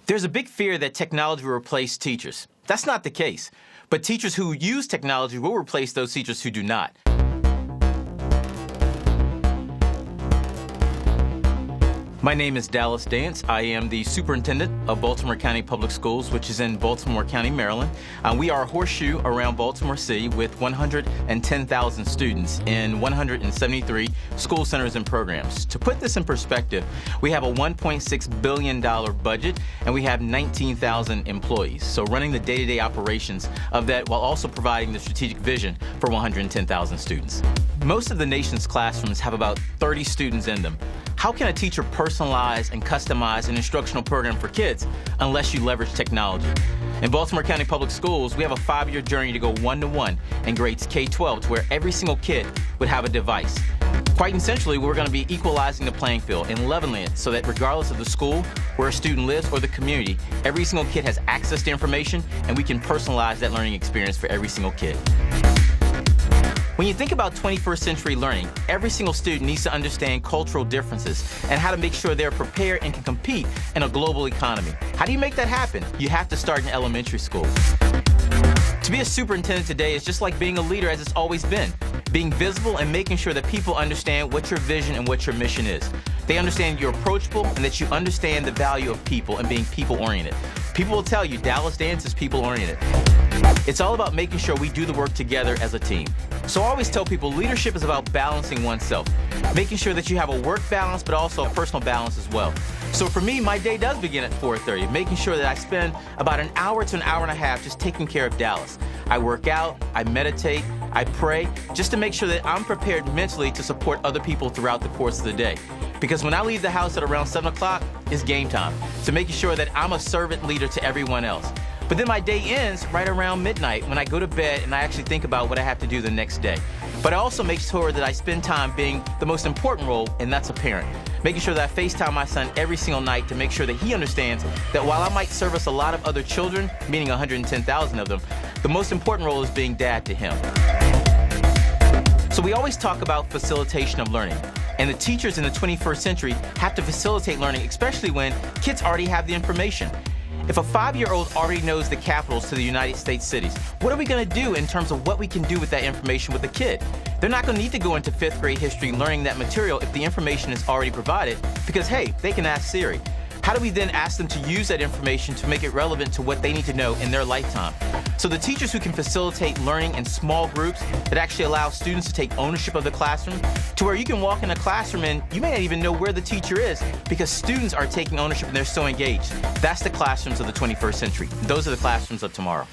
There's a big fear that technology will replace teachers. That's not the case. But teachers who use technology will replace those teachers who do not. My name is Dallas Dance. I am the superintendent of Baltimore County Public Schools, which is in Baltimore County, Maryland. We are a horseshoe around Baltimore City with 110,000 students in 173 school centers and programs. To put this in perspective, we have a $1.6 billion budget and we have 19,000 employees. So running the day-to-day operations of that while also providing the strategic vision for 110,000 students. Most of the nation's classrooms have about 30 students in them. How can a teacher personalize and customize an instructional program for kids unless you leverage technology? In Baltimore County Public Schools, we have a 5-year journey to go one-to-one in grades K-12 to where every single kid would have a device. Quite essentially, we're going to be equalizing the playing field and leveling it so that regardless of the school, where a student lives, or the community, every single kid has access to information and we can personalize that learning experience for every single kid. When you think about 21st century learning, every single student needs to understand cultural differences and how to make sure they're prepared and can compete in a global economy. How do you make that happen? You have to start in elementary school. To be a superintendent today is just like being a leader as it's always been. Being visible and making sure that people understand what your vision and what your mission is. They understand you're approachable and that you understand the value of people and being people-oriented. People will tell you Dallas Dance is people-oriented. It's all about making sure we do the work together as a team. So I always tell people leadership is about balancing oneself, making sure that you have a work balance but also a personal balance as well. So for me, my day does begin at 4:30, making sure that I spend about an hour to an hour and a half just taking care of Dallas. I work out, I meditate, I pray, just to make sure that I'm prepared mentally to support other people throughout the course of the day. Because when I leave the house at around 7 o'clock, it's game time. So making sure that I'm a servant leader to everyone else. But then my day ends right around midnight when I go to bed and I actually think about what I have to do the next day. But I also make sure that I spend time being the most important role, and that's a parent. Making sure that I FaceTime my son every single night to make sure that he understands that while I might service a lot of other children, meaning 110,000 of them, the most important role is being dad to him. So we always talk about facilitation of learning. And the teachers in the 21st century have to facilitate learning, especially when kids already have the information. If a 5-year-old already knows the capitals to the United States cities, what are we going to do in terms of what we can do with that information with the kid? They're not going to need to go into 5th grade history learning that material if the information is already provided, because hey, they can ask Siri. How do we then ask them to use that information to make it relevant to what they need to know in their lifetime? So the teachers who can facilitate learning in small groups that actually allow students to take ownership of the classroom, to where you can walk in a classroom and you may not even know where the teacher is because students are taking ownership and they're so engaged. That's the classrooms of the 21st century. Those are the classrooms of tomorrow.